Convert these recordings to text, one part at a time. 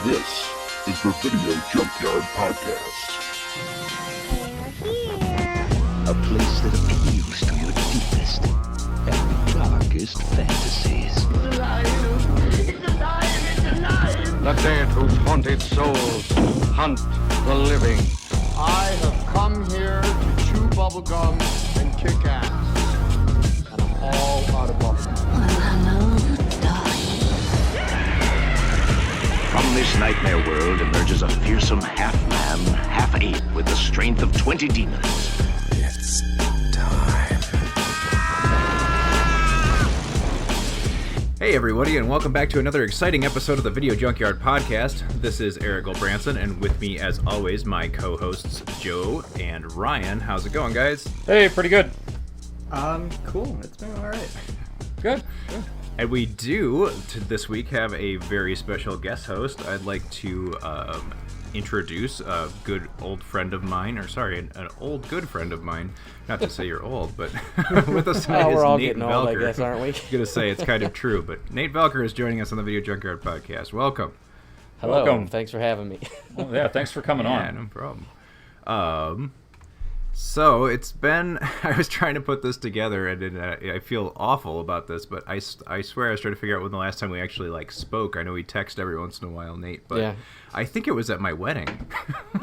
This is the Video Junkyard Podcast. They're here. A place that appeals to your deepest and darkest fantasies. The dead whose haunted souls hunt the living. I have come here to chew bubblegum and kick ass. And I'm all out of bubblegum. From this nightmare world emerges a fearsome half-man, half-ape with the strength of 20 demons. It's time. Hey everybody, and welcome back to another exciting episode of the Video Junkyard Podcast. This is Eric Branson, and with me, as always, my co-hosts Joe and Ryan. How's it going, guys? Hey, pretty good. Cool. It's been alright. Good. And we do, this week, have a very special guest host. I'd like to introduce a good old friend of mine, an old good friend of mine. Not to say you're old, but with us tonight is Nate Velker. Old, I guess, aren't we? I'm going to say it's kind of true, but Nate Velker is joining us on the Video Junkyard Podcast. Welcome. Hello. Welcome. Thanks for having me. Well, yeah, thanks for coming Yeah, on. no problem. So it's been, I was trying to put this together, and I feel awful about this, but I swear I was trying to figure out when the last time we actually spoke. I know we text every once in a while, Nate, but yeah. I think it was at my wedding.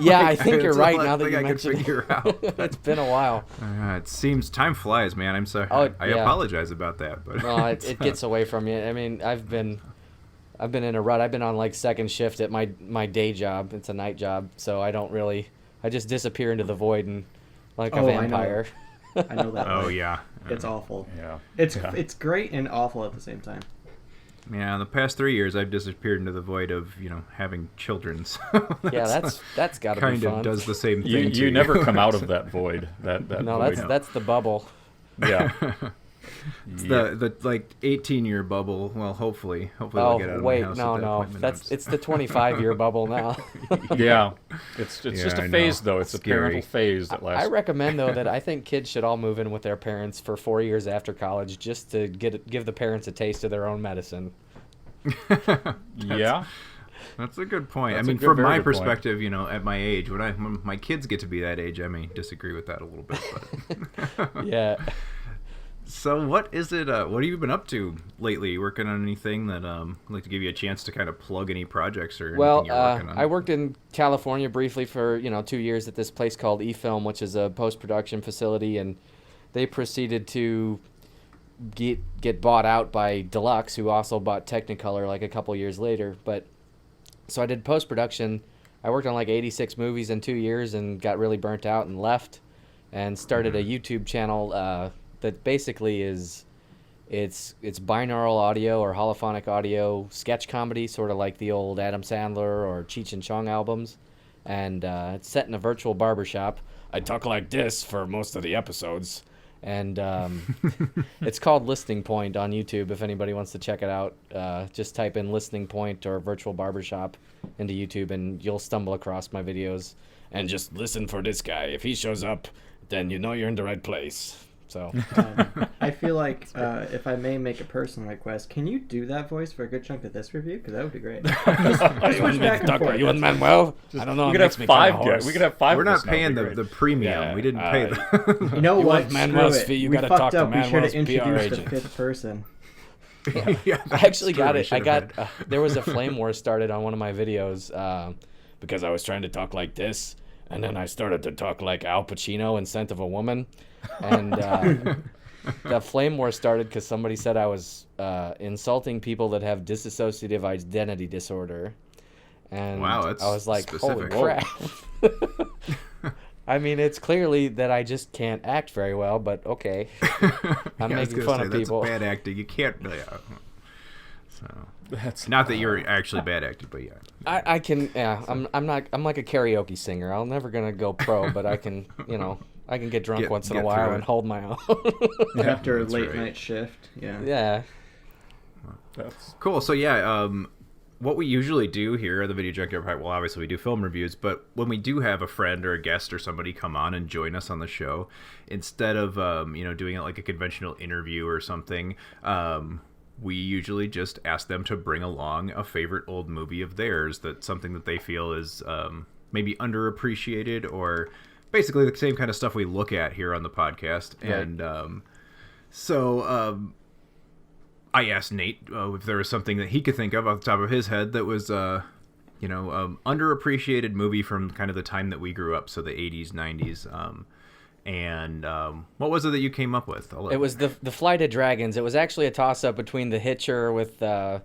Yeah, I think you're right now that you I mentioned can figure out. It's been a while. It seems time flies, man. I'm sorry. I apologize about that, but no, it gets away from you. I mean, I've been in a rut. I've been on second shift at my day job. It's a night job, so I just disappear into the void and like a vampire. I know that. Oh yeah, it's awful. Yeah, it's great and awful at the same time. Yeah, in the past 3 years, I've disappeared into the void of having children. So that's got to be fun. Kind of does the same thing. You never come out of that void. That no, void. that's the bubble. Yeah. It's the 18-year bubble. Well, hopefully they'll get out of my house no. It's the 25-year bubble now. Yeah, it's just a phase though. It's scary. A parental phase that lasts. I recommend though that I think kids should all move in with their parents for 4 years after college, just to give the parents a taste of their own medicine. Yeah. That's a good point. That's from my perspective, at my age, when my kids get to be that age, I may disagree with that a little bit. But Yeah. So what is it? What have you been up to lately? You working on anything that I'd like to give you a chance to kind of plug any projects or anything you're working on? I worked in California briefly for 2 years at this place called eFilm, which is a post-production facility, and they proceeded to get bought out by Deluxe, who also bought Technicolor a couple years later. But so I did post-production. I worked on 86 movies in 2 years and got really burnt out and left, and started a YouTube channel that basically it's binaural audio or holophonic audio sketch comedy, sort of like the old Adam Sandler or Cheech and Chong albums, and it's set in a virtual barbershop. I talk like this for most of the episodes, and it's called Listening Point on YouTube. If anybody wants to check it out, just type in Listening Point or virtual barbershop into YouTube, and you'll stumble across my videos. And just listen for this guy. If he shows up, then you know you're in the right place. So I feel like if I may make a personal request, can you do that voice for a good chunk of this review? Because that would be great. You and Manuel? I don't know. We could have 5 guys. We could have 5. We're not paying the premium. Yeah, we didn't pay the. You know what? Manuel's fee. You got to talk to Manuel's We should have PR introduced agent. the 5th person. Yeah, I actually got it. There was a flame war started on one of my videos because I was trying to talk like this, and then I started to talk like Al Pacino in Scent of a Woman, and the flame war started because somebody said I was insulting people that have dissociative identity disorder, and wow, that's I was like, specific. holy crap. I mean, it's clearly that I just can't act very well, but okay. I'm making fun of people. That's bad acting. You can't. So that's not that you're actually bad acting, but yeah. I can. Yeah, I'm not. I'm like a karaoke singer. I'm never gonna go pro, but I can. I can get drunk once in a while and hold my own. After a late night shift. Yeah. Yeah. That's cool. So yeah. What we usually do here at the Video Junkyard Podcast, well, obviously we do film reviews, but when we do have a friend or a guest or somebody come on and join us on the show, instead of doing it like a conventional interview or something, we usually just ask them to bring along a favorite old movie of theirs, that's something that they feel is maybe underappreciated, or basically the same kind of stuff we look at here on the podcast. Right. And so I asked Nate if there was something that he could think of off the top of his head that was underappreciated movie from kind of the time that we grew up, so the 80s, 90s. And what was it that you came up with? It was the Flight of Dragons. It was actually a toss-up between The Hitcher with, why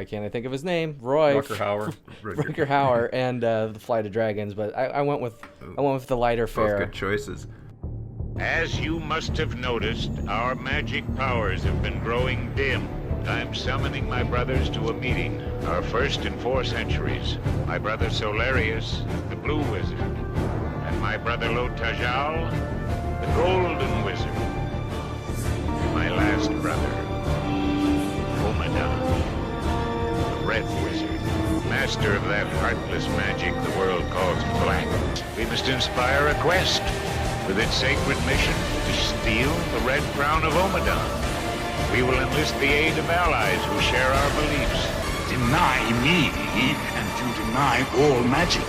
can't I think of his name? Rutger Hauer. Rutger Hauer and The Flight of Dragons. But I went with the lighter fare. Both good choices. As you must have noticed, our magic powers have been growing dim. I'm summoning my brothers to a meeting, our first in 4 centuries. My brother Solarius, the Blue Wizard, and my brother Lotajal, the Golden Wizard. My last brother, Omadon, the Red Wizard, master of that heartless magic the world calls black. We must inspire a quest with its sacred mission to steal the Red Crown of Omadon. We will enlist the aid of allies who share our beliefs. Deny me, and you deny all magic.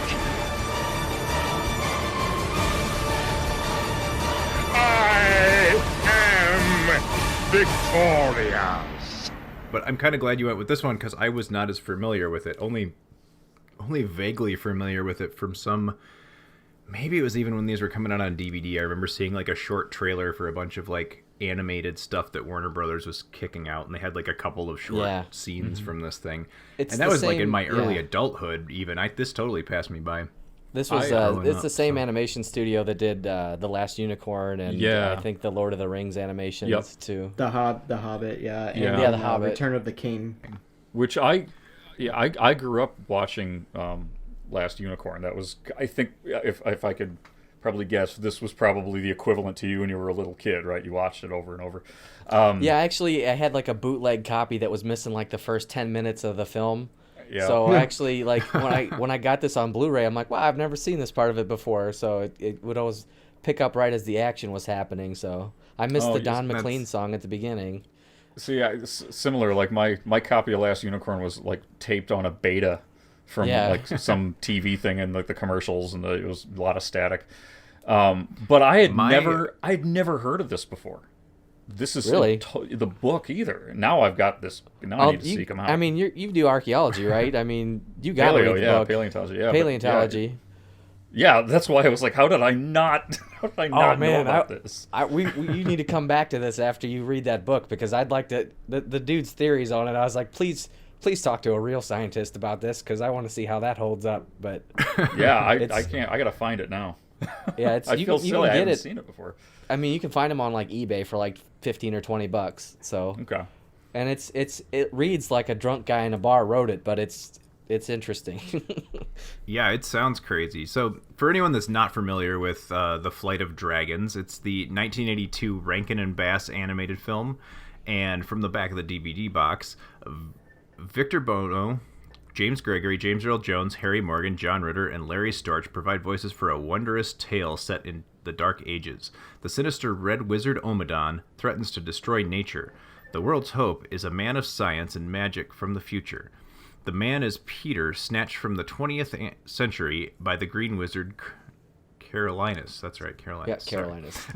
I am victorious. But I'm kind of glad you went with this one, because I was not as familiar with it. Only vaguely familiar with it from some... Maybe it was even when these were coming out on DVD. I remember seeing like a short trailer for a bunch of like animated stuff that Warner Brothers was kicking out, and they had like a couple of short scenes from this thing. And that was like in my early adulthood even. This totally passed me by. This was it's the same animation studio that did The Last Unicorn and I think the Lord of the Rings animations too. The Hobbit, and The Hobbit, Return of the King. Which I grew up watching Last Unicorn. That was, I think, if I could probably guess, this was probably the equivalent to you when you were a little kid, right? You watched it over and over. Actually, I had like a bootleg copy that was missing like the first 10 minutes of the film. Yeah. So actually, like when I got this on Blu-ray, I'm like, wow, I've never seen this part of it before. So it would always pick up right as the action was happening. So I missed the Don McLean song at the beginning. See, similar. Like my copy of Last Unicorn was like taped on a beta from like some TV thing and like the commercials, and it was a lot of static. But I had never heard of this before. This is really the book either. Now I've got this. Now I need to seek them out. I mean, you do archaeology, right? I mean, you got to read the book. Paleontology. Yeah, paleontology. Yeah, that's why I was like, how did I not know about this? You need to come back to this after you read that book, because I'd like to the dude's theories on it. I was like, please talk to a real scientist about this, because I want to see how that holds up. But yeah, I can't. I gotta find it now. Yeah, I feel silly. I haven't seen it before. I mean, you can find them on like eBay for like $15 or $20. So okay, and it reads like a drunk guy in a bar wrote it, but it's interesting. Yeah, it sounds crazy. So for anyone that's not familiar with The Flight of Dragons, it's the 1982 Rankin and Bass animated film, and from the back of the DVD box, Victor Bono, James Gregory, James Earl Jones, Harry Morgan, John Ritter, and Larry Storch provide voices for a wondrous tale set in the Dark Ages. The sinister Red Wizard Omadon threatens to destroy nature. The world's hope is a man of science and magic from the future. The man is Peter, snatched from the 20th century by the Green Wizard Carolinus. That's right, Carolinus. Yeah, Carolinus.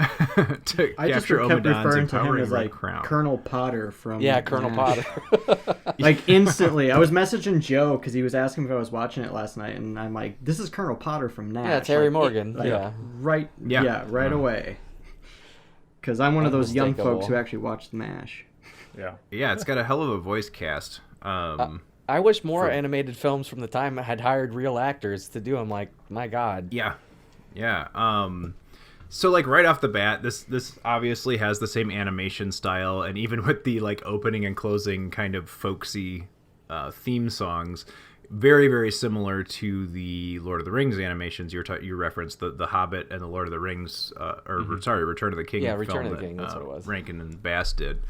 I just kept referring to him as like crown. Colonel Potter from Colonel MASH. Potter. Like instantly, I was messaging Joe because he was asking if I was watching it last night, and I'm like, "This is Colonel Potter from MASH." Yeah, it's Harry like, Morgan. Right away. Because I'm one of those young folks who actually watched MASH. Yeah, it's got a hell of a voice cast. I wish more animated films from the time had hired real actors to do them. Like, my God. Yeah. So like right off the bat, this obviously has the same animation style, and even with the like opening and closing kind of folksy theme songs, very very similar to the Lord of the Rings animations. You referenced the Hobbit and the Lord of the Rings, Return of the King. Yeah, Return of the King. That's what it was. Rankin and Bass did.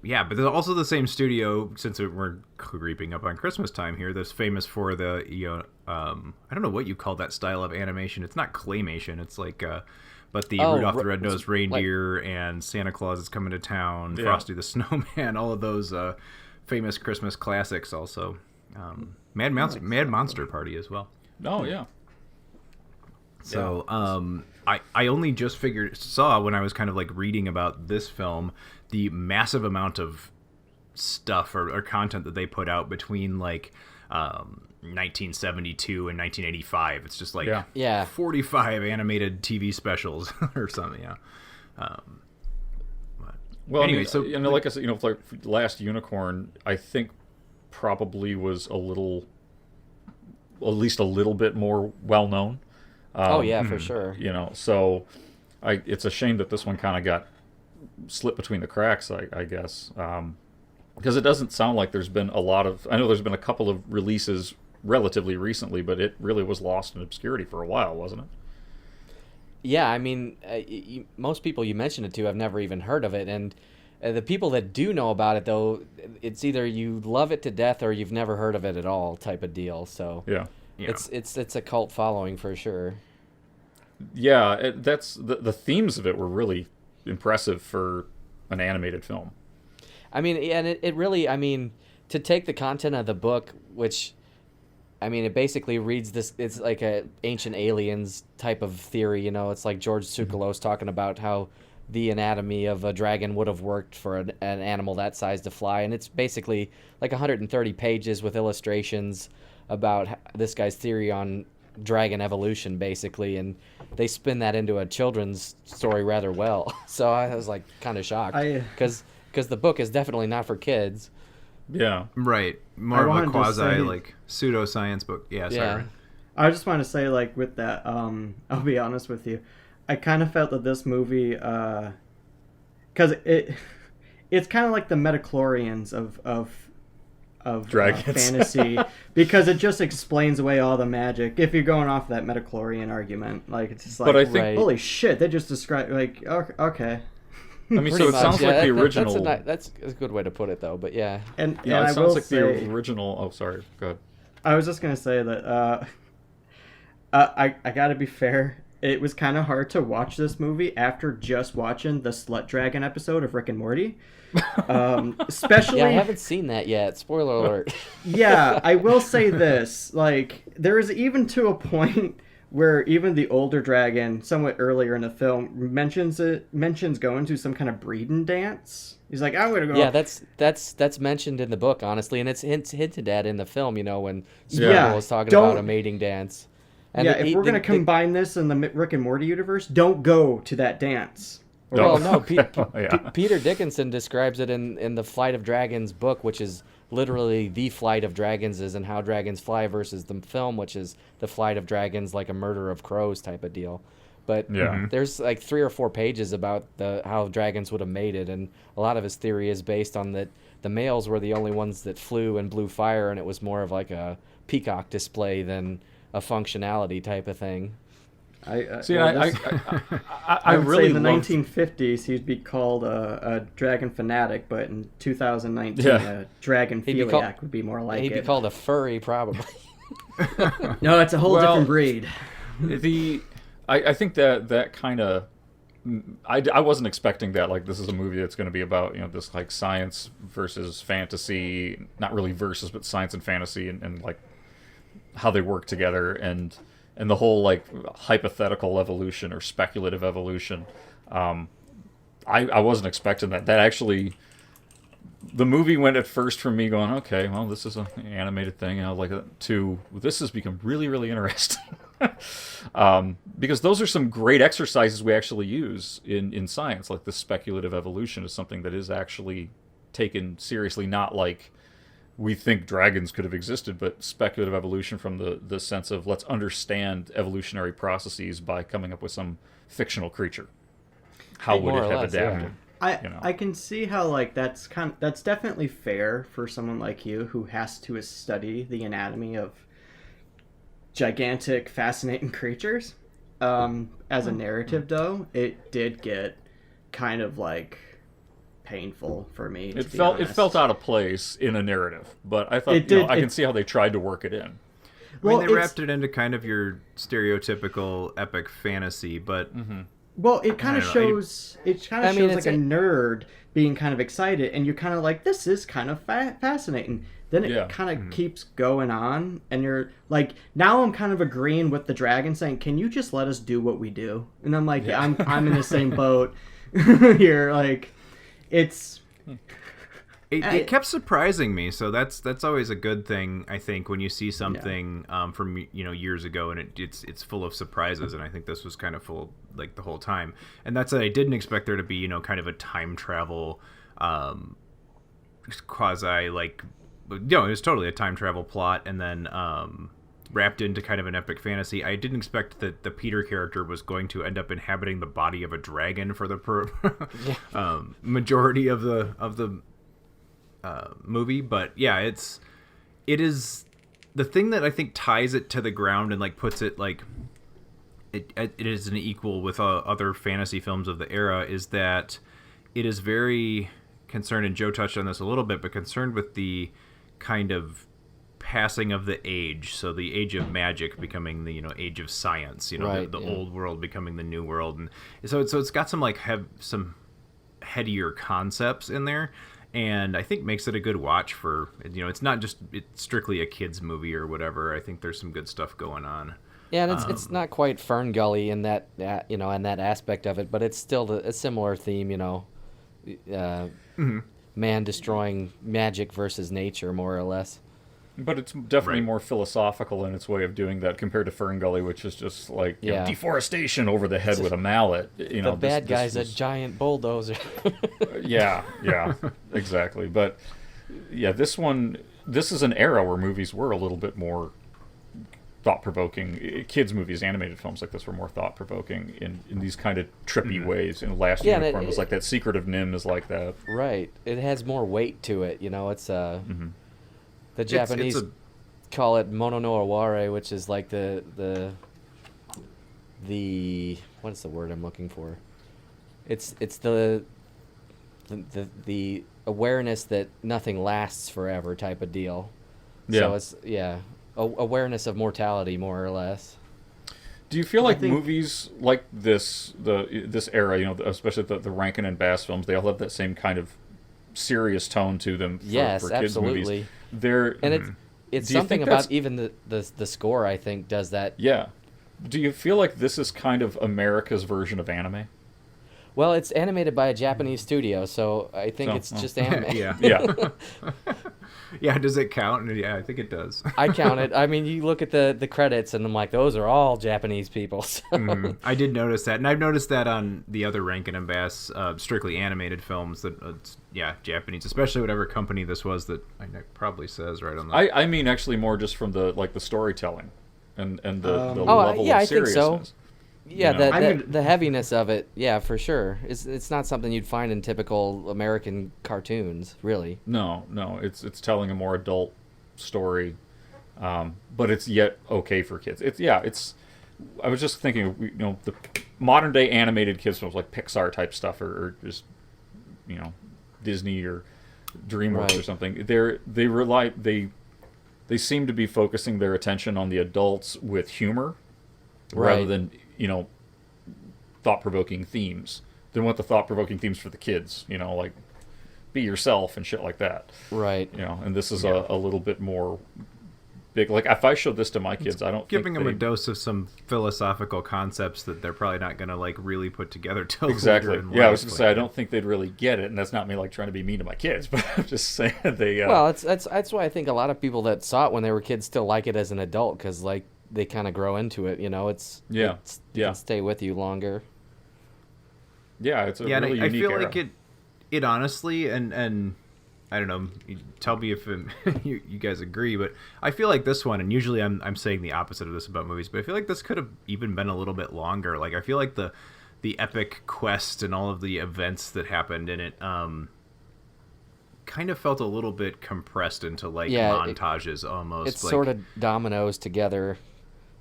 yeah, but there's also the same studio, since we're creeping up on Christmas time here, that's famous for the, I don't know what you call that style of animation. It's not claymation. It's like, but the Rudolph the Red-Nosed Reindeer and Santa Claus is Coming to Town, Frosty the Snowman, all of those famous Christmas classics also. Mad Monster Party as well. Oh, yeah. So, I only just saw when I was kind of like reading about this film, the massive amount of stuff or content that they put out between like 1972 and 1985. It's just like 45 animated TV specials or something. Yeah. Well, anyway, I mean, so like I said, like Last Unicorn, I think probably was at least a little bit more well known. For sure. So it's a shame that this one kind of got slipped between the cracks, I guess, because it doesn't sound like there's been a lot of. I know there's been a couple of releases relatively recently, but it really was lost in obscurity for a while, wasn't it? Yeah, I mean, most people you mentioned it to have never even heard of it, and the people that do know about it, though, it's either you love it to death or you've never heard of it at all, type of deal. So yeah. It's a cult following for sure. Yeah, that's the themes of it were really impressive for an animated film. I mean, and it really, I mean, to take the content of the book, which, I mean, it basically reads this, it's like a ancient aliens type of theory, it's like George Tsoukalos talking about how the anatomy of a dragon would have worked for an animal that size to fly, and it's basically like 130 pages with illustrations about this guy's theory on dragon evolution, basically, and they spin that into a children's story rather well. So I was like kind of shocked because the book is definitely not for kids. Yeah, right. More of a quasi like pseudoscience book. Yeah, sorry. I just want to say, like, with that, I'll be honest with you, I kind of felt that this movie, because it's kind of like the Metachlorians of fantasy, because it just explains away all the magic. If you're going off that Metachlorian argument, like, it's just like, but I think, holy shit, they just describe, like, okay. I mean, so it sounds like the original. That's a good way to put it, though. But yeah, and it sounds like the original. Oh, sorry. Go ahead. I was just gonna say that I gotta be fair. It was kind of hard to watch this movie after just watching the Slut Dragon episode of Rick and Morty. Especially, I haven't seen that yet. Spoiler alert. Yeah, I will say this: like, there is even to a point where even the older dragon, somewhat earlier in the film, mentions going to some kind of breeding dance. He's like, I'm gonna go. Yeah, that's mentioned in the book, honestly, and it's hinted at in the film. When Squirrel was talking about a mating dance. And if we're gonna combine this in the Rick and Morty universe, don't go to that dance. Well, no, Peter Dickinson describes it in the Flight of Dragons book, which is literally the Flight of Dragons is and how dragons fly versus the film, which is the Flight of Dragons, like a murder of crows type of deal. But there's like 3 or 4 pages about how dragons would have mated, and a lot of his theory is based on that the males were the only ones that flew and blew fire, and it was more of like a peacock display than a functionality type of thing. I would say in the 1950s he'd be called a dragon fanatic, but in 2019 a dragon philiac would be more like He'd be called a furry, probably. No, it's a whole different breed. I think that kind of I wasn't expecting that. Like, this is a movie that's going to be about this like science versus fantasy, not really versus, but science and fantasy, and like how they work together, and the whole like hypothetical evolution or speculative evolution. I wasn't expecting that. That actually, the movie went at first from me going, okay, well, this is an animated thing, to this has become really, really interesting. Because those are some great exercises we actually use in science. Like, the speculative evolution is something that is actually taken seriously, not like we think dragons could have existed, but speculative evolution from the sense of let's understand evolutionary processes by coming up with some fictional creature. How would it have adapted? Yeah. I can see how like that's definitely fair for someone like you who has to study the anatomy of gigantic, fascinating creatures. As a narrative, though, it did get kind of like painful for me. It felt out of place in a narrative, but I thought I can see how they tried to work it in. I mean, they wrapped it into kind of your stereotypical epic fantasy, but well, it kind of shows. It kind of shows like a nerd being kind of excited, and you're kind of like, this is kind of fascinating. Then it kind of keeps going on, and you're like, now I'm kind of agreeing with the dragon, saying, "Can you just let us do what we do?" And I'm like, I'm in the same boat here. Like, it's. It kept surprising me, so that's always a good thing. I think when you see something from years ago, and it's full of surprises, and I think this was kind of full like the whole time. And that's that I didn't expect there to be kind of a time travel, quasi like, it was totally a time travel plot, and then wrapped into kind of an epic fantasy. I didn't expect that the Peter character was going to end up inhabiting the body of a dragon for the majority of the movie, but it is the thing that I think ties it to the ground and like puts it like it is an equal with other fantasy films of the era, is that it is very concerned, and Joe touched on this a little bit, but concerned with the kind of passing of the age. So the age of magic becoming the age of science, the old world becoming the new world, and so it's got some like some headier concepts in there. And I think makes it a good watch for, it's not just it's strictly a kids movie or whatever. I think there's some good stuff going on. Yeah, and it's not quite Fern Gully in that in that aspect of it, but it's still a similar theme, man destroying magic versus nature, more or less. But it's definitely more philosophical in its way of doing that compared to Fern Gully, which is just like deforestation over the head with a mallet. The bad guy's a giant bulldozer. yeah, exactly. But this is an era where movies were a little bit more thought-provoking. Kids' movies, animated films like this were more thought-provoking in these kind of trippy ways. And Last Unicorn was like that. Secret of Nim is like that. Right. It has more weight to it. It's the Japanese call it mono no aware, which is like the what is the word I'm looking for? It's the awareness that nothing lasts forever type of deal. Yeah. So it's awareness of mortality, more or less. Do you feel like movies like this era, especially the Rankin and Bass films, they all have that same kind of serious tone to them for kids absolutely. Movies? It's something about even the score, I think, does that. Yeah. Do you feel like this is kind of America's version of anime? Well, it's animated by a Japanese studio, so I think it's just anime. Yeah. Yeah, does it count? Yeah, I think it does. I count it. I mean, you look at the credits, and I'm like, those are all Japanese people. So. I did notice that, and I've noticed that on the other Rankin and Bass strictly animated films that Japanese, especially whatever company this was that probably says right on the. I mean, actually, more just from the storytelling and the level of seriousness. I think so. Yeah, the heaviness of it, for sure. It's not something you'd find in typical American cartoons, really. No, it's telling a more adult story, but it's yet okay for kids. I was just thinking, the modern day animated kids films like Pixar type stuff, or just Disney or DreamWorks or something. They seem to be focusing their attention on the adults with humor, rather than thought-provoking themes. They want the thought-provoking themes for the kids, like be yourself and shit like that. Right. And this is a little bit more big. Like, if I showed this to my kids, I don't giving them a dose of some philosophical concepts that they're probably not going to like really put together till exactly. Later in life. I was going to say I yeah. don't think they'd really get it, and that's not me like trying to be mean to my kids, but I'm just saying they. Well, that's why I think a lot of people that saw it when they were kids still like it as an adult, because like they kind of grow into it. It can stay with you longer. Yeah, it's a really unique I feel era. like it honestly, and I don't know, tell me if you guys agree, but I feel like this one, and usually I'm saying the opposite of this about movies, but I feel like this could have even been a little bit longer. Like, I feel like the epic quest and all of the events that happened in it kind of felt a little bit compressed into like montages almost. It's like, sort of dominoes together.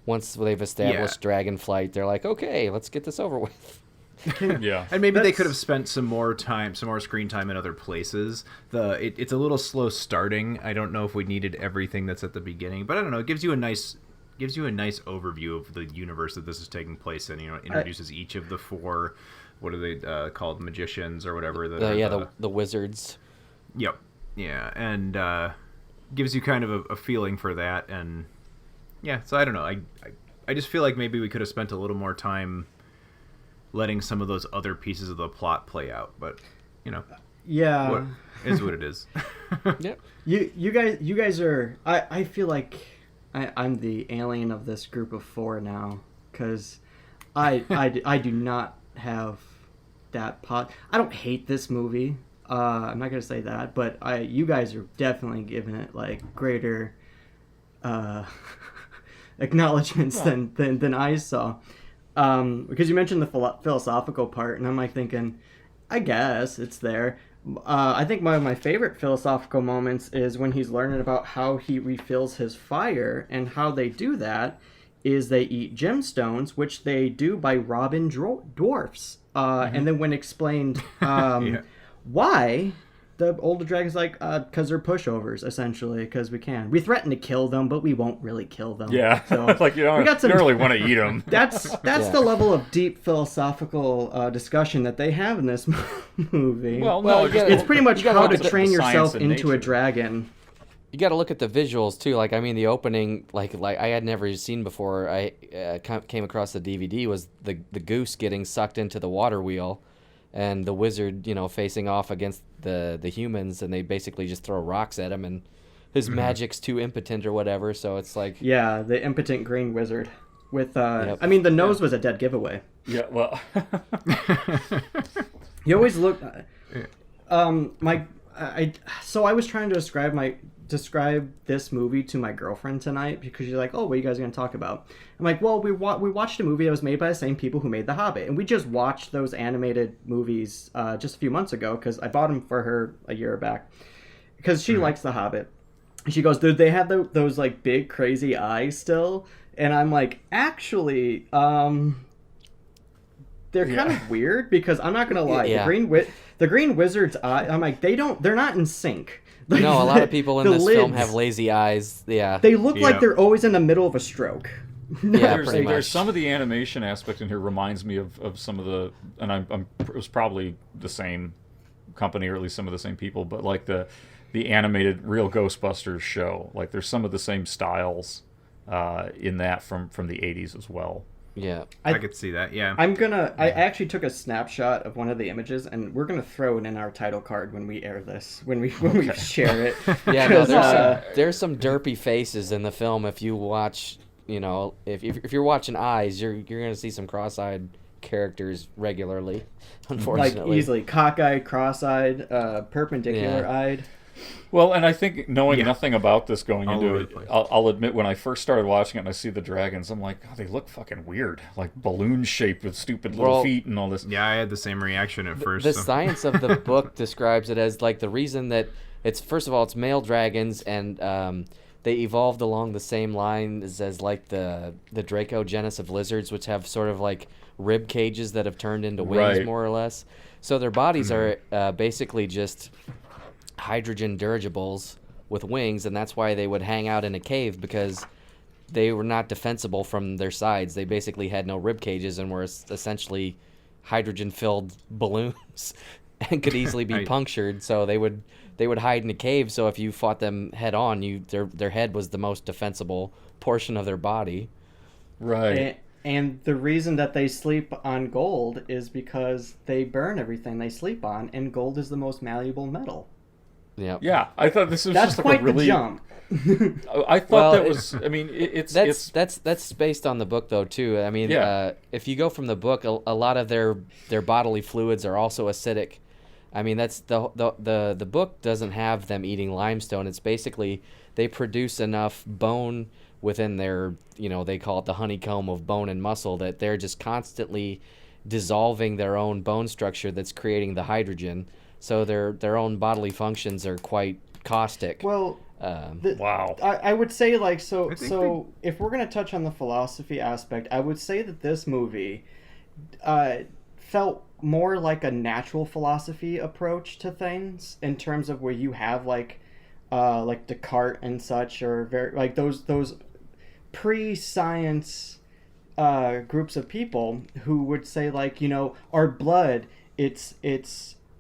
Once they've established Dragonflight, they're like, okay, let's get this over with. Yeah. And maybe they could have spent some more screen time in other places. It's a little slow starting. I don't know if we needed everything that's at the beginning, but I don't know. It gives you a nice overview of the universe that this is taking place in. Introduces each of the 4, what are they called, magicians or whatever. The wizards. Yep. Yeah, and gives you kind of a feeling for that, and yeah. So I don't know. I just feel like maybe we could have spent a little more time letting some of those other pieces of the plot play out, but yeah, what is what it is. Yep. You guys are. I feel like I'm the alien of this group of 4 now, because I do not have that pot. I don't hate this movie. I'm not gonna say that, but you guys are definitely giving it like greater acknowledgments than I saw. Because you mentioned the philosophical part, and I'm like thinking, I guess it's there. I think one of my favorite philosophical moments is when he's learning about how he refills his fire, and how they do that is they eat gemstones, which they do by robbing dwarfs. And then when explained why, the older dragon's like, because they're pushovers, essentially, because we can. We threaten to kill them, but we won't really kill them. Yeah, so like, you don't really want to eat them. That's the level of deep philosophical discussion that they have in this movie. Well, it's pretty much how to look at train the yourself science in into a nature. dragon. You got to look at the visuals too. Like, I mean, the opening, like I had never seen before. I came across the DVD was the goose getting sucked into the water wheel, and the wizard, facing off against the humans, and they basically just throw rocks at him, and his magic's too impotent or whatever. So it's like, yeah, the impotent green wizard with. Yep. I mean, the nose was a dead giveaway. Yeah, well, You always look. So I was trying to describe this movie to my girlfriend tonight, because she's like, oh, what are you guys going to talk about? I'm like, well, we watched a movie that was made by the same people who made The Hobbit, and we just watched those animated movies just a few months ago, because I bought them for her a year back, because she likes The Hobbit. And she goes, dude, they have those like big crazy eyes still, and I'm like, actually, they're kind of weird, because I'm not going to lie, the green wizard's eye, I'm like, they're not in sync. Like, no, a lot of people in this film lids, have lazy eyes. Yeah, they look like they're always in the middle of a stroke. Yeah, there's some of the animation aspect in here reminds me of some of the, and it was probably the same company, or at least some of the same people, but like the animated Real Ghostbusters show, like there's some of the same styles in that from the 80s as well. Yeah, I could see that. Yeah, I actually took a snapshot of one of the images, and we're gonna throw it in our title card when we air this, when we share it. Yeah, no, there's some derpy faces in the film. If you watch, if you're watching eyes, you're gonna see some cross-eyed characters regularly. Unfortunately, like easily cockeyed, cross-eyed, perpendicular-eyed. Well, and I think knowing nothing about this going All into over it, the place. I'll admit when I first started watching it and I see the dragons, I'm like, oh, they look fucking weird, like balloon-shaped with stupid little feet and all this. Yeah, I had the same reaction at first. The so. science of the book describes it as like the reason that it's, first of all, it's male dragons, and they evolved along the same lines as like the Draco genus of lizards, which have sort of like rib cages that have turned into wings, Right. more or less. So their bodies are basically just hydrogen dirigibles with wings, and that's why they would hang out in a cave, because they were not defensible from their sides. They basically had no rib cages and were essentially hydrogen-filled balloons and could easily be punctured. So they would hide in a cave. So if you fought them head on, their head was the most defensible portion of their body. Right. And the reason that they sleep on gold is because they burn everything they sleep on, and gold is the most malleable metal. Yeah. Yeah, I thought this was That's just quite like a really. the jump. I thought that was. I mean, that's based on the book though too. I mean, if you go from the book, a lot of their bodily fluids are also acidic. I mean, that's the book doesn't have them eating limestone. It's basically they produce enough bone within their, they call it the honeycomb of bone and muscle, that they're just constantly dissolving their own bone structure that's creating the hydrogen. So their own bodily functions are quite caustic. Well, wow. I would say, like, so if we're going to touch on the philosophy aspect, I would say that this movie felt more like a natural philosophy approach to things, in terms of where you have like Descartes and such, or very like those pre-science groups of people who would say, like, you know, our blood,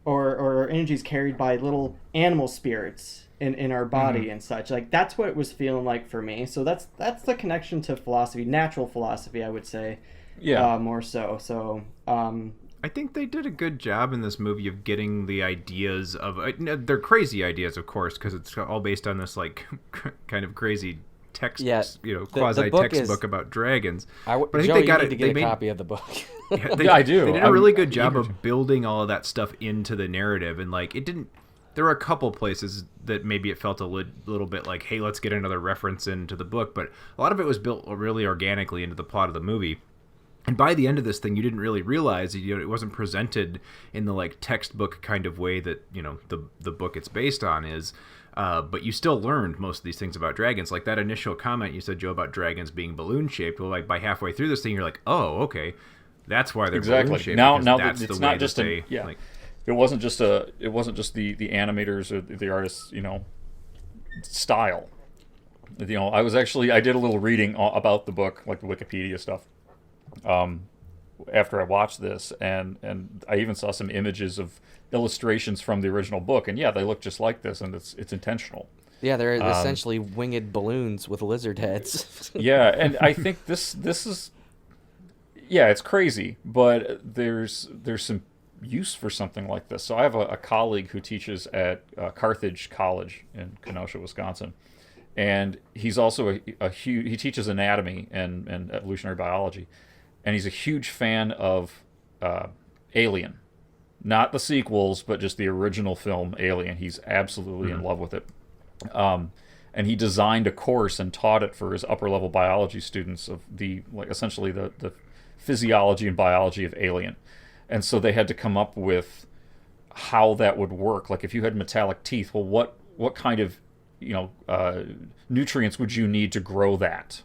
or our energy is carried by little animal spirits in our body and such. Like, that's what it was feeling like for me. So that's the connection to philosophy, natural philosophy, I would say. Yeah. More so. So I think they did a good job in this movie of getting the ideas of they're crazy ideas, of course, because it's all based on this like kind of crazy text, quasi textbook about dragons. But I think they got to get a copy of the book. I do. They did a really good job of building all of that stuff into the narrative, and like it didn't. There were a couple places that maybe it felt a little bit like, hey, let's get another reference into the book, but a lot of it was built really organically into the plot of the movie. And by the end of this thing, you didn't really realize, it wasn't presented in the like textbook kind of way that, the book it's based on is. But you still learned most of these things about dragons. Like that initial comment you said, Joe, about dragons being balloon shaped. Well, like by halfway through this thing, you're like, oh, okay, that's why they're balloon shaped. Now that's it's not just it wasn't just the animators or the artists, style. I did a little reading about the book, like the Wikipedia stuff. After I watched this, and I even saw some images of illustrations from the original book, and they look just like this, and it's intentional. Yeah, they're essentially winged balloons with lizard heads. Yeah, and I think this is, it's crazy, but there's some use for something like this. So I have a colleague who teaches at Carthage College in Kenosha, Wisconsin, and he's also he teaches anatomy and evolutionary biology. And he's a huge fan of Alien. Not the sequels, but just the original film, Alien. He's absolutely in love with it. And he designed a course and taught it for his upper-level biology students of essentially the physiology and biology of Alien. And so they had to come up with how that would work. Like, if you had metallic teeth, well, what kind of nutrients would you need to grow that?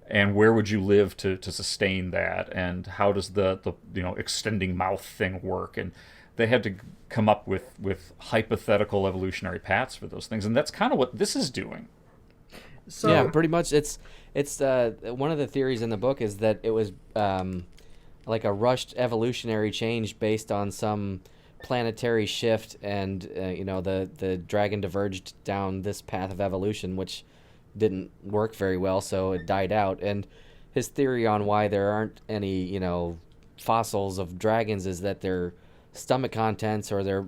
And where would you live to sustain that? And how does the extending mouth thing work? And they had to come up with hypothetical evolutionary paths for those things. And that's kind of what this is doing. So yeah, pretty much. It's one of the theories in the book is that it was like a rushed evolutionary change based on some planetary shift, and the dragon diverged down this path of evolution, which didn't work very well, so it died out. And his theory on why there aren't any fossils of dragons is that their stomach contents or their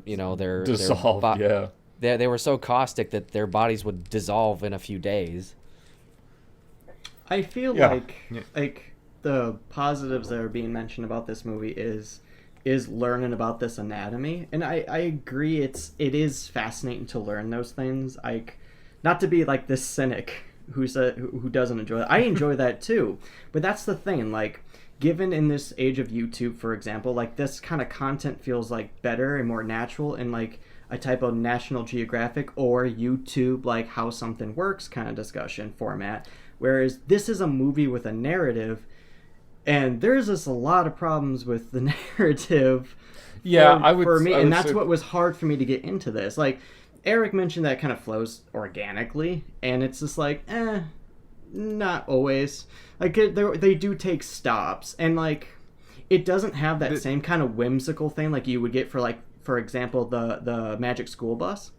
dissolved. They were so caustic that their bodies would dissolve in a few days. I feel like the positives that are being mentioned about this movie is learning about this anatomy, and I agree it is fascinating to learn those things. Not to be like this cynic who doesn't enjoy it. I enjoy that too. But that's the thing, like, given in this age of YouTube, for example, like this kind of content feels like better and more natural in like a type of National Geographic or YouTube, like how something works kind of discussion format. Whereas this is a movie with a narrative, and there's just a lot of problems with the narrative for me. And that's what was hard for me to get into this. Like, Eric mentioned that it kind of flows organically, and it's just like, not always. Like, they do take stops, and like, it doesn't have that same kind of whimsical thing like you would get for, like, for example, the Magic School Bus.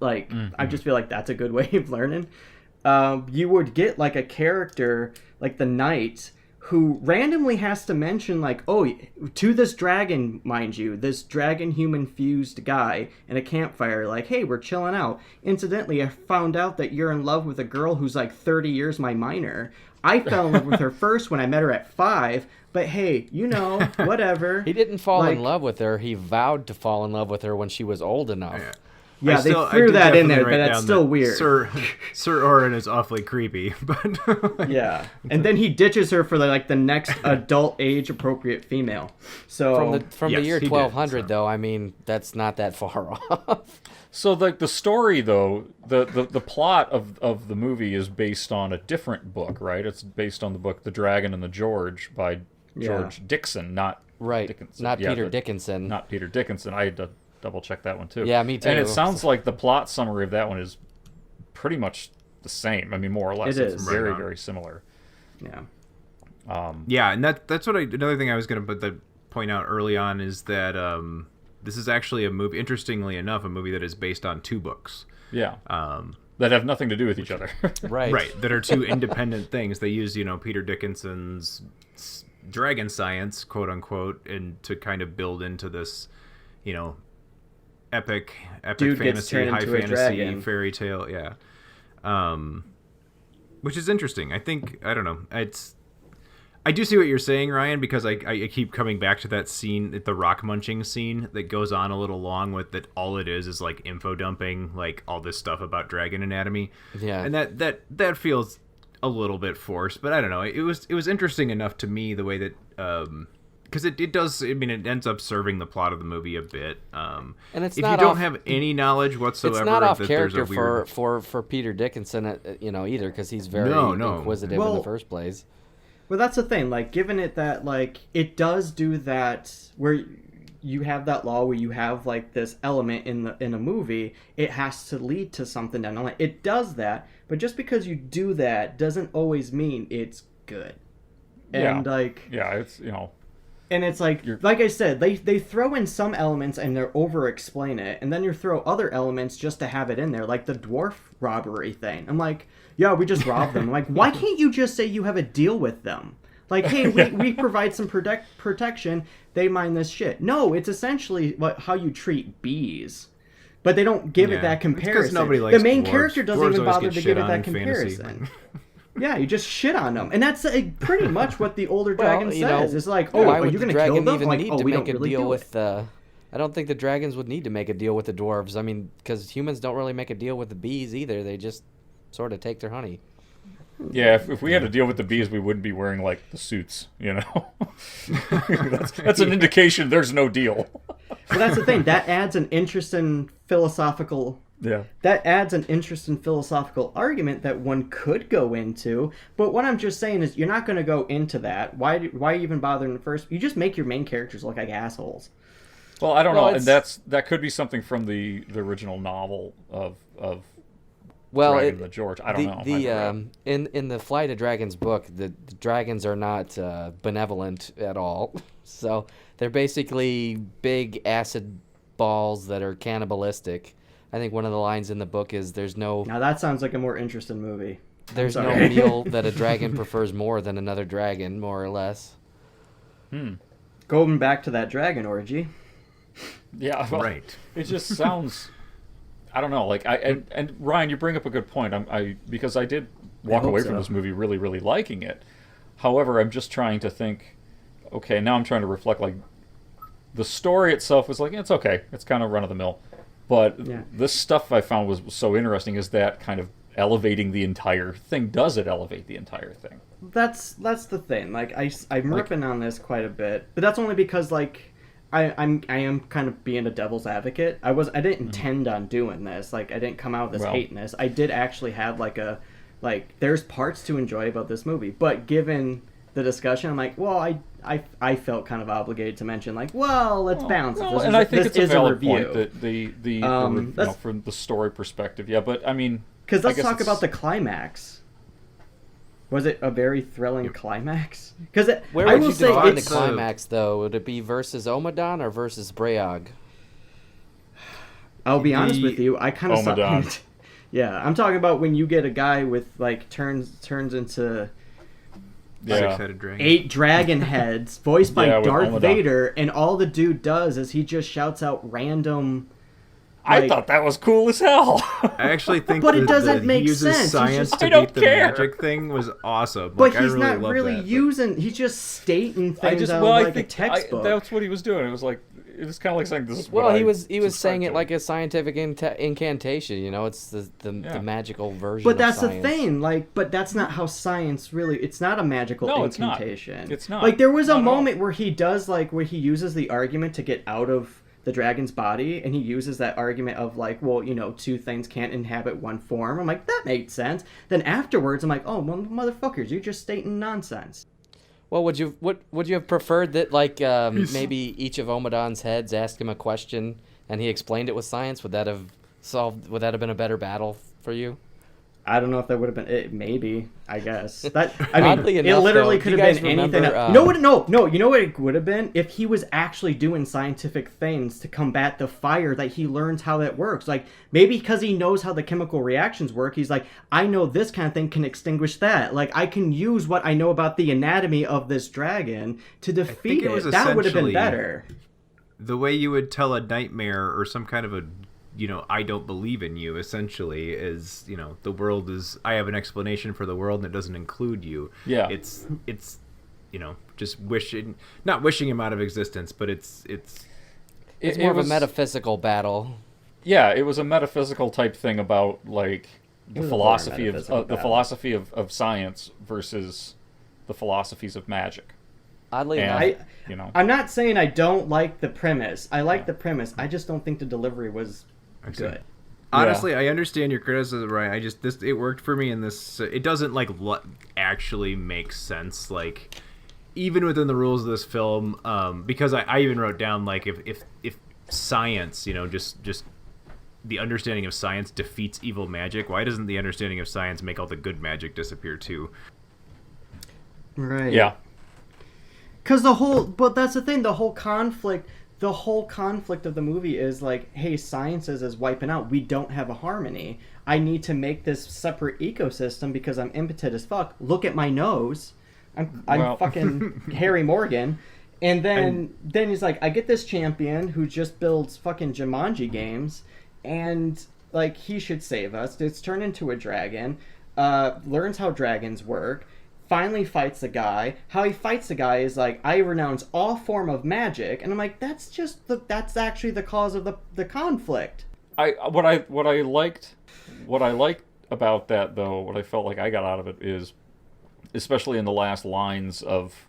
Like, I just feel like that's a good way of learning. You would get like a character like the knight who randomly has to mention, like, oh, to this dragon, mind you, this dragon human fused guy in a campfire, like, hey, we're chilling out. Incidentally, I found out that you're in love with a girl who's like 30 years my minor. I fell in love with her first when I met her at 5, but hey, whatever. He didn't fall in love with her. He vowed to fall in love with her when she was old enough. Yeah, they threw that in there, but that's still weird. Sir Orin is awfully creepy, but yeah, and then he ditches her for the next adult age appropriate female. So from the year 1200, though, I mean, that's not that far off. So the story, though, the plot of the movie is based on a different book, right? It's based on the book The Dragon and the George by George Dixon, not Right. Dickinson. Not Yeah, Peter Dickinson. Not Peter Dickinson. I had to double check that one too. Yeah, me too. And it sounds like the plot summary of that one is pretty much the same. I mean, more or less. It It's is. very, Right on. very similar. Yeah. Yeah, and that's what another thing I was going to point out early on is that this is actually a movie, interestingly enough, a movie that is based on 2 books. Yeah. That have nothing to do with each other. Right. Right, that are 2 independent things. They use, Peter Dickinson's dragon science, quote unquote, and to kind of build into this, epic Dude gets fantasy, turned high into a fantasy dragon. fairy tale, yeah. Which is interesting. I think, I don't know, I do see what you're saying, Ryan, because I keep coming back to that scene, the rock munching scene that goes on a little long with that. All it is like info dumping, like all this stuff about dragon anatomy. Yeah. And that feels a little bit forced, but I don't know. It was interesting enough to me the way that because it does. I mean, it ends up serving the plot of the movie a bit. And it's if not you don't off, have any knowledge whatsoever, it's not off that there's character a weird... for Peter Dickinson, either, because he's very No. inquisitive in the first place. Well, that's the thing. Like, given it that, like, it does do that where you have that law where you have like this element in a movie, it has to lead to something down the line. It does that, but just because you do that doesn't always mean it's good. And it's and it's like I said, they throw in some elements and they over explain it, and then you throw other elements just to have it in there, like the dwarf robbery thing. I'm like, yeah, we just robbed them. I'm like, why can't you just say you have a deal with them? Like, hey, we provide some protection, they mine this shit. No, it's essentially how you treat bees. But they don't give it that comparison. Nobody likes the main dwarves. character doesn't Dwarves even always bother get to shit give it on that in fantasy. comparison. Yeah, you just shit on them. And that's pretty much what the older dragon you know, says. It's like, why are would you the going to kill dragon them? even Like, need oh, to we make don't a really deal do with it. I don't think the dragons would need to make a deal with the dwarves. I mean, because humans don't really make a deal with the bees either. They just sort of take their honey. Yeah, if we had to deal with the bees, we wouldn't be wearing, like, the suits, you know? that's an indication there's no deal. Well, that's the thing. That adds an interesting philosophical... Yeah. That adds an interesting philosophical argument that one could go into. But what I'm just saying is you're not going to go into that. Why even bother in the first... You just make your main characters look like assholes. Well, I don't know. And that could be something from the original novel of Dragon the George. I don't know. In the Flight of Dragons book, the dragons are not benevolent at all. So they're basically big acid balls that are cannibalistic. I think one of the lines in the book is there's no... Now that sounds like a more interesting movie. There's no meal that a dragon prefers more than another dragon, more or less. Going back to that dragon orgy. Yeah, well, right. It just sounds... I don't know. Like and Ryan, you bring up a good point. Because I did walk away from this movie really, really liking it. However, I'm just trying to think. Okay, now I'm trying to reflect. Like, the story itself was like it's okay. It's kind of run of the mill, but this stuff I found was so interesting. Is that kind of elevating the entire thing? Does it elevate the entire thing? That's the thing. Like I'm ripping on this quite a bit, but that's only because like. I am kind of being a devil's advocate. I didn't intend on doing this. Like, I didn't come out with this hating this. I did actually have there's parts to enjoy about this movie, but given the discussion, I'm like, well, I felt kind of obligated to mention like, well, let's balance it. And I think it's a valid point that the from the story perspective, but I mean, because let's talk about the climax. Was it a very thrilling climax? Because where would you define the climax, though? Would it be versus Omadon or versus Breog? I'll be honest with you. I kind of saw. Yeah, I'm talking about when you get a guy with like turns into 8 dragon heads, voiced by Darth Vader, and all the dude does is he just shouts out random. I thought that was cool as hell. I actually think but it doesn't make he uses sense. science to beat the magic thing was awesome. But like, he's not really really using... He's just stating things out of like a textbook. That's what he was doing. It was kind of like saying this is what he was saying it like a scientific incantation, you know, it's the magical version but that's of science. The thing, like, but that's not how science really, it's not a magical incantation. It's not. Like, there was a moment where he does, like, where he uses the argument to get out of the dragon's body, and he uses that argument of, like, well, you know, 2 things can't inhabit one form. I'm like, that made sense. Then afterwards, I'm like, oh, well, motherfuckers, you're just stating nonsense. Well, would you have preferred that maybe each of Omadon's heads asked him a question and he explained it with science? Would that have been a better battle for you? I don't know if that would have been it. Maybe, I guess. Oddly enough, it literally though, could have been anything. No, you know what it would have been? If he was actually doing scientific things to combat the fire, that he learns how that works. Like, maybe because he knows how the chemical reactions work, he's like, I know this kind of thing can extinguish that. Like, I can use what I know about the anatomy of this dragon to defeat it. That would have been better. The way you would tell a nightmare or some kind of a, I don't believe in you, essentially, is, the world is, I have an explanation for the world and it doesn't include you. Yeah. It's just not wishing him out of existence, but it's more of a metaphysical battle. Yeah, it was a metaphysical type thing about, like, the philosophy of science versus the philosophies of magic. Oddly enough, I'm not saying I don't like the premise. I like the premise. I just don't think the delivery was good. Honestly, I understand your criticism, right? It worked for me in this. It doesn't actually make sense, like, even within the rules of this film, because I even wrote down, like, if science, just the understanding of science defeats evil magic, why doesn't the understanding of science make all the good magic disappear too? Right. Yeah. Because but that's the thing, the whole conflict of the movie is like, hey, science is wiping out. We don't have a harmony. I need to make this separate ecosystem because I'm impotent as fuck. Look at my nose. I'm fucking Harry Morgan. And then he's like, I get this champion who just builds fucking Jumanji games, and like, he should save us. It's turned into a dragon, learns how dragons work, finally fights the guy. How he fights the guy is like, I renounce all form of magic, and I'm like, that's actually the cause of the conflict. What I liked about that, though, what I felt like I got out of it is, especially in the last lines of,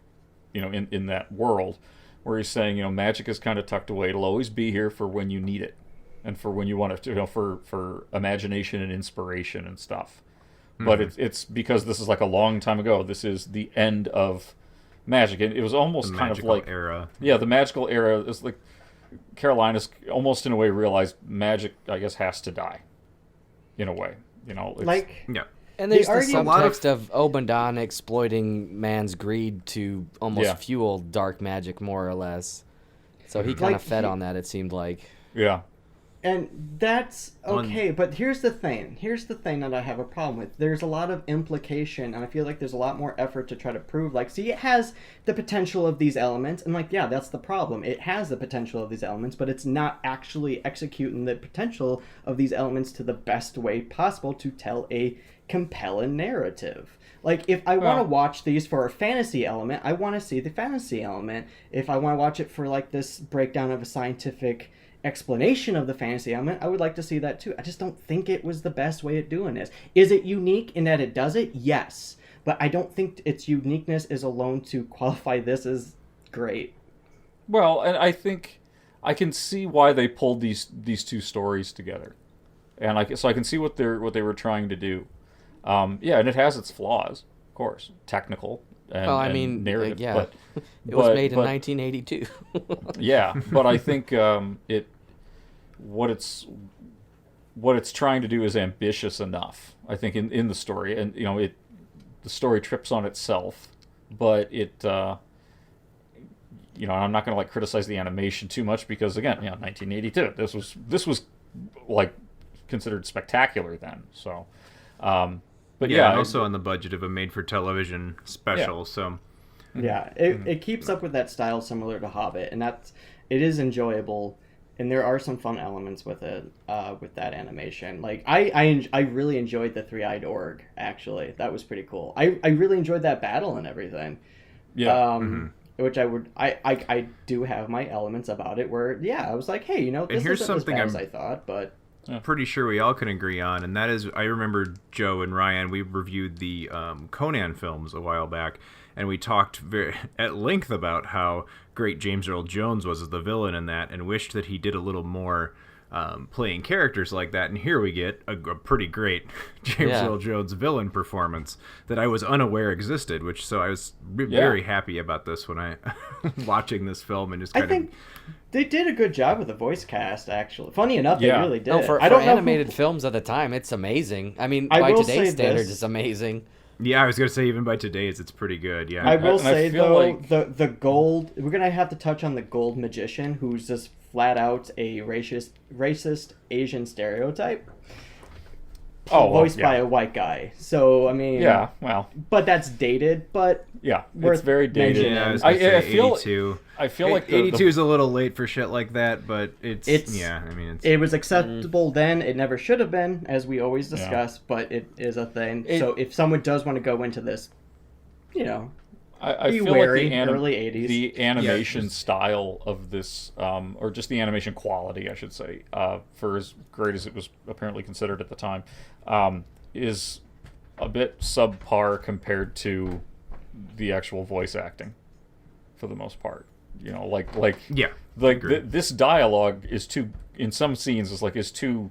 in that world, where he's saying, magic is kind of tucked away. It'll always be here for when you need it, and for when you want it to, for imagination and inspiration and stuff. But it's because this is like a long time ago. This is the end of magic. And it was almost kind of like era. Yeah, the magical era is like Carolina's almost in a way realized magic, I guess, has to die. In a way, yeah. And there's the subtext of Obandan exploiting man's greed to almost fuel dark magic, more or less. So he kind of fed on that, it seemed like. Yeah. And that's okay, but here's the thing that I have a problem with. There's a lot of implication, and I feel like there's a lot more effort to try to prove, like, see, it has the potential of these elements, and like, yeah, that's the problem. It has the potential of these elements, but it's not actually executing the potential of these elements to the best way possible to tell a compelling narrative. Like, if I want to watch these for a fantasy element, I want to see the fantasy element. If I want to watch it for, like, this breakdown of a scientific explanation of the fantasy element, I would like to see that too. I just don't think it was the best way of doing this. Is it unique in that it does it? Yes. But I don't think its uniqueness is alone to qualify this as great. Well, and I think I can see why they pulled these two stories together. And so I can see what they were trying to do. Yeah, and it has its flaws, of course. Technical and narrative. But it was made in 1982. Yeah, but I think what it's trying to do is ambitious enough, I think, in the story. And, the story trips on itself, but it, I'm not going to, like, criticize the animation too much because, again, 1982. This was like considered spectacular then. So, but yeah, also on the budget of a made-for-television special. So, yeah, it keeps up with that style similar to Hobbit, and it is enjoyable, and there are some fun elements with it, with that animation. Like, I really enjoyed the three-eyed orc. Actually, that was pretty cool. I really enjoyed that battle and everything. Yeah. Which I do have my elements about it where, I was like, hey, this here's isn't something as bad as I thought, but pretty sure we all can agree on, and that is, I remember Joe and Ryan, we reviewed the Conan films a while back, and we talked at length about how great James Earl Jones was as the villain in that, and wished that he did a little more playing characters like that, and here we get a pretty great James Earl Jones villain performance that I was unaware existed. So I was very happy about this when I watching this film and just kind I think they did a good job with the voice cast. Actually, funny enough, they really did. No, for animated films at the time, it's amazing. I mean, by today's standards, it's amazing. Yeah, I was gonna say even by today's, it's pretty good. Yeah, I will say though, the gold. We're gonna have to touch on the gold magician, who's just flat out a racist Asian stereotype. Voiced by a white guy. So I mean, but that's dated. But it's very dated. Yeah, I feel like 82 is a little late for shit like that, but it was acceptable then. It never should have been, as we always discuss, but it is a thing. So if someone does want to go into this, I feel wary, like early 80s. the animation style of this, or just the animation quality, I should say, for as great as it was apparently considered at the time, is a bit subpar compared to the actual voice acting, for the most part. This dialogue is too, in some scenes, is too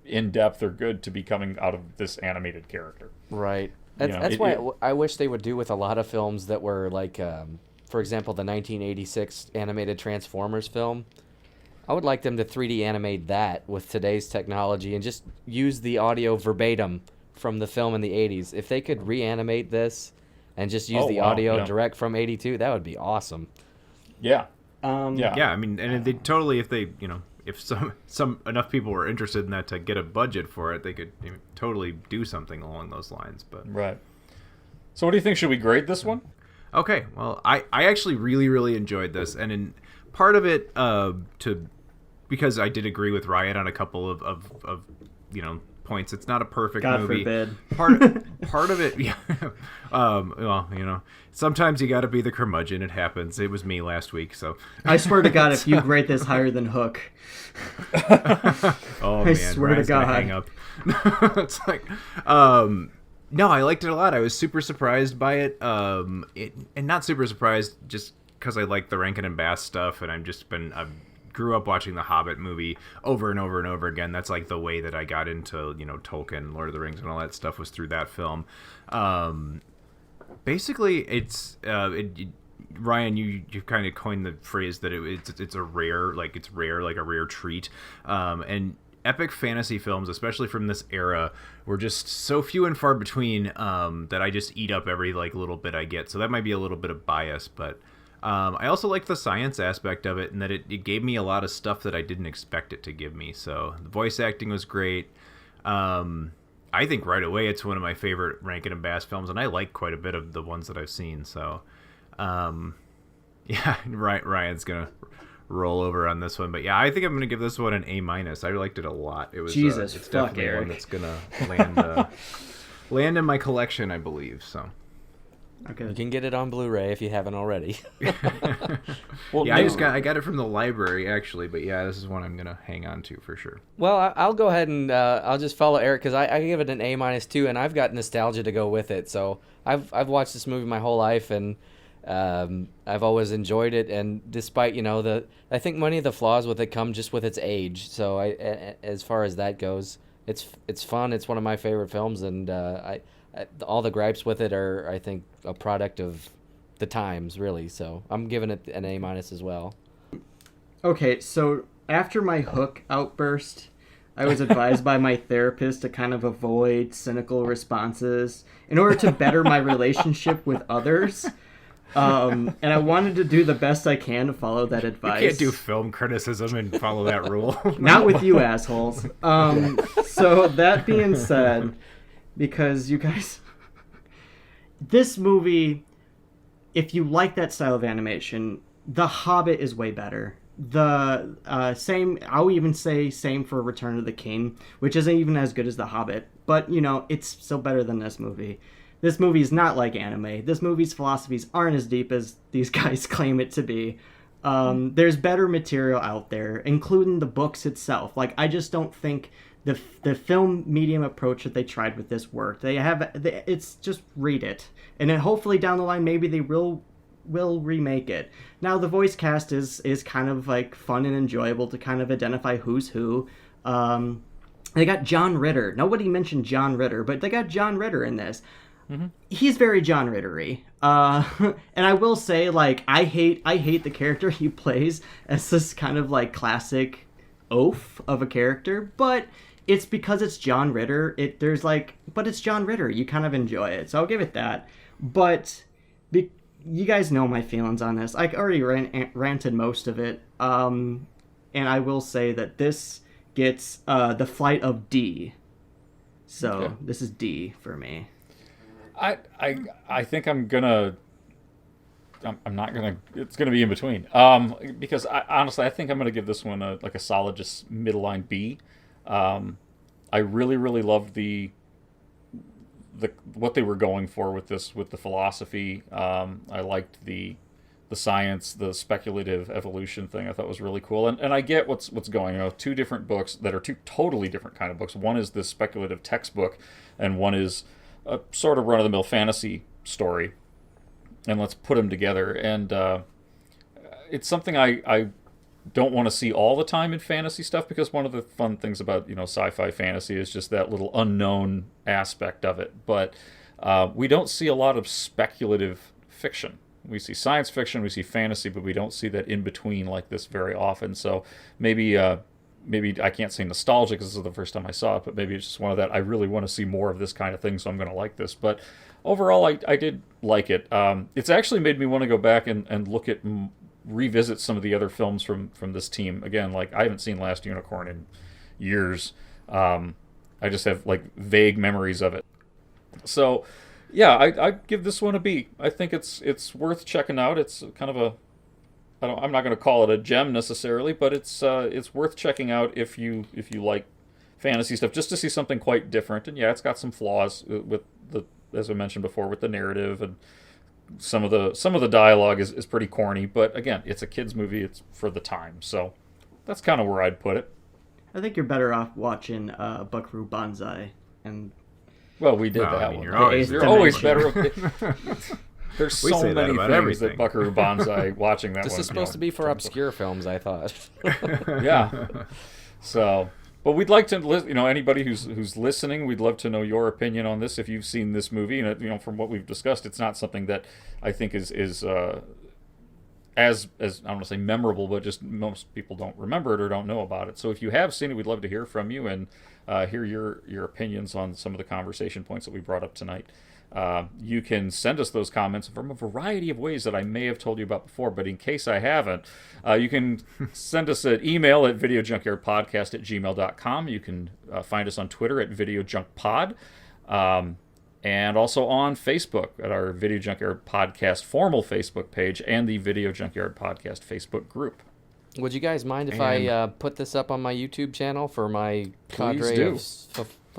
in depth or good to be coming out of this animated character. Right. That's why I wish they would do with a lot of films that were like, for example, the 1986 animated Transformers film. I would like them to 3D animate that with today's technology and just use the audio verbatim from the film in the 80s. If they could reanimate this and just use audio direct from 82, that would be awesome. Yeah. I mean, and they totally, if some enough people were interested in that to get a budget for it, they could totally do something along those lines. But right. So what do you think? Should we grade this one? Okay. Well, I actually really, really enjoyed this, and in part of it because I did agree with Riot on a couple of points. It's not a perfect movie. God forbid. Part of it, yeah. Sometimes you got to be the curmudgeon. It happens. It was me last week, so. I swear to God, if you rate this higher than Hook. Oh man, I swear to God. Hang up. It's like, no, I liked it a lot. I was super surprised by it. And not super surprised just because I like the Rankin and Bass stuff, and I've grew up watching the Hobbit movie over and over and over again. That's like the way that I got into, Tolkien, Lord of the Rings, and all that stuff was through that film. Basically, it's Ryan, you kind of coined the phrase that it's a rare, like a rare treat. And epic fantasy films, especially from this era, were just so few and far between that I just eat up every little bit I get. So that might be a little bit of bias, but I also like the science aspect of it, and that it gave me a lot of stuff that I didn't expect it to give me. So the voice acting was great. I think right away it's one of my favorite Rankin and Bass films, and I like quite a bit of the ones that I've seen. So, Ryan's gonna roll over on this one, but yeah, I think I'm gonna give this one an A-. I liked it a lot. It was it's definitely Eric. One that's gonna land in my collection, I believe. So. Okay. You can get it on Blu-ray if you haven't already. Well, yeah, I got it from the library actually, but yeah, this is one I'm gonna hang on to for sure. Well, I'll go ahead and I'll just follow Eric because I give it an A- too, and I've got nostalgia to go with it. So I've watched this movie my whole life, and I've always enjoyed it. And despite I think many of the flaws with it come just with its age. So as far as that goes, it's fun. It's one of my favorite films, and all the gripes with it are, I think, a product of the times, really. So I'm giving it an A- as well. Okay, so after my Hook outburst, I was advised by my therapist to kind of avoid cynical responses in order to better my relationship with others. And I wanted to do the best I can to follow that advice. You can't do film criticism and follow that rule. Not with you assholes. So that being said, because you guys, this movie, if you like that style of animation, The Hobbit is way better. The same, I'll even say same for Return of the King, which isn't even as good as The Hobbit, but it's still better than this movie. This movie is not like anime. This movie's philosophies aren't as deep as these guys claim it to be. There's better material out there, including the books itself. I just don't think the film medium approach that they tried with this worked. It's just read it, and then hopefully down the line maybe they will will remake it. Now the voice cast is kind of like fun and enjoyable to kind of identify who's who. They got John Ritter. Nobody mentioned John Ritter, but they got John Ritter in this. Mm-hmm. He's very John Ritter-y. And I will say, like, I hate the character he plays as this kind of like classic oaf of a character, but it's because it's John Ritter. But it's John Ritter. You kind of enjoy it, so I'll give it that. But you guys know my feelings on this. I already ranted most of it. And I will say that this gets the flight of D. So This is D for me. I think I'm not gonna. It's gonna be in between. Because honestly, I think I'm gonna give this one a solid, just middle line B. I really loved the what they were going for with this, with the philosophy. I liked the science, the speculative evolution thing. I thought was really cool, and I get what's going on. Two different books that are two totally different kind of books. One is this speculative textbook, and one is a sort of run-of-the-mill fantasy story, and let's put them together. And it's something I don't want to see all the time in fantasy stuff, because one of the fun things about sci-fi fantasy is just that little unknown aspect of it. But we don't see a lot of speculative fiction. We see science fiction, we see fantasy, but we don't see that in between like this very often. So maybe I can't say nostalgic because this is the first time I saw it, but maybe it's just one of that, I really want to see more of this kind of thing, so I'm going to like this. But overall, I did like it. It's actually made me want to go back and look at, revisit some of the other films from this team. Again, like, I haven't seen Last Unicorn in years. I just have like vague memories of it. So yeah, I give this one a B. I think it's worth checking out. It's kind of I'm not going to call it a gem necessarily, but it's worth checking out if you like fantasy stuff, just to see something quite different. And yeah, it's got some flaws with as I mentioned before, with the narrative, and some of the dialogue is pretty corny. But again, it's a kids movie. It's for the time, so that's kind of where I'd put it. I think you're better off watching Buckaroo Banzai. And well, we did that one. You're always better. There's so many things that Buckaroo Banzai watching that. This is supposed to be for obscure films, I thought. Yeah. So, but we'd like to, anybody who's listening, we'd love to know your opinion on this. If you've seen this movie, and from what we've discussed, it's not something that I think is as I don't want to say memorable, but just most people don't remember it or don't know about it. So if you have seen it, we'd love to hear from you and hear your opinions on some of the conversation points that we brought up tonight. You can send us those comments from a variety of ways that I may have told you about before, but in case I haven't, you can send us an email at videojunkyardpodcast@gmail.com. You can find us on Twitter at videojunkpod, and also on Facebook at our Video Junkyard Podcast formal Facebook page and the Video Junkyard Podcast Facebook group. Would you guys mind if I put this up on my YouTube channel for my cadre of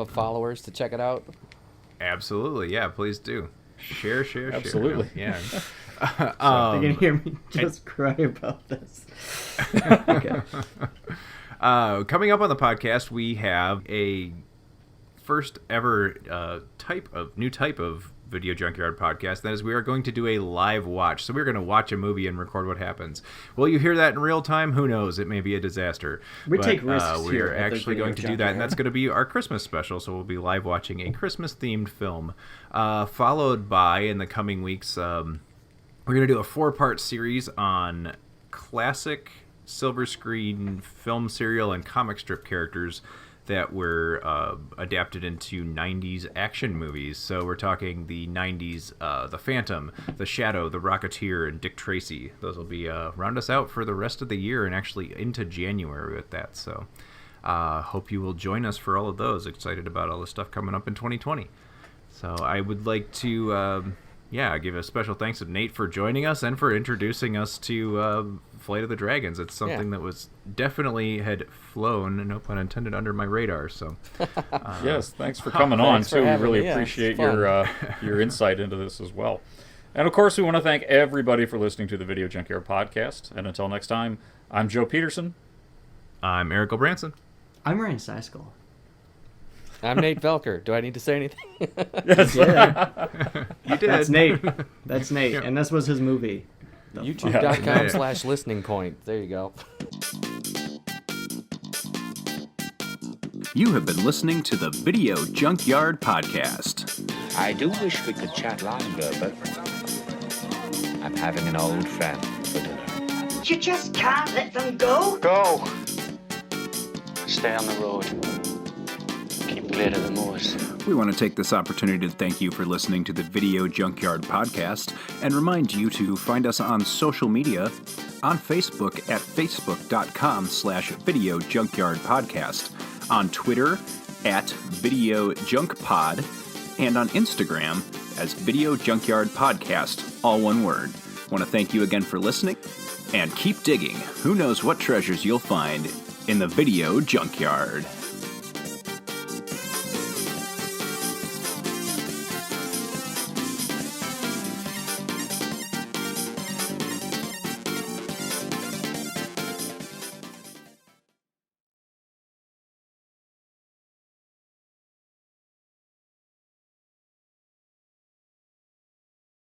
followers to check it out? Absolutely, yeah, please do. Share. Absolutely. Yeah. You're going to hear me just cry about this. Okay. Coming up on the podcast, we have a first ever new type of Video Junkyard podcast. That is, we are going to do a live watch. So we're going to watch a movie and record what happens. Will you hear that in real time? Who knows? It may be a disaster. We take risks we here. We're actually going to do that, and that's going to be our Christmas special. So we'll be live watching a Christmas-themed film, followed by, in the coming weeks, we're going to do a 4-part series on classic silver screen film serial and comic strip characters that were adapted into 90s action movies. So we're talking the 90s, The Phantom, The Shadow, The Rocketeer, and Dick Tracy. Those will be round us out for the rest of the year and actually into January with that. So hope you will join us for all of those. Excited about all the stuff coming up in 2020. So I would like to give a special thanks to Nate for joining us and for introducing us to Flight of the Dragons. It's something that was definitely had flown, no pun intended, under my radar. So yes, thanks for coming on too. We really appreciate your insight into this as well. And of course, we want to thank everybody for listening to the Video Junkyard Podcast. And until next time, I'm Joe Peterson. I'm Eric O'Branson. I'm Ryan Seiskell. I'm Nate Velker. Do I need to say anything? Yeah. You did. That's Nate. That's Nate. And this was his movie. YouTube.com/listening point. There you go. You have been listening to the Video Junkyard Podcast. I do wish we could chat longer, but I'm having an old friend for dinner. You just can't let them go. Go! Stay on the road. Keep clear to the moors. We want to take this opportunity to thank you for listening to the Video Junkyard Podcast and remind you to find us on social media on Facebook at facebook.com/Video Junkyard Podcast, on Twitter at Video Junk Pod, and on Instagram as Video Junkyard Podcast, all one word. Want to thank you again for listening, and keep digging. Who knows what treasures you'll find in the Video Junkyard.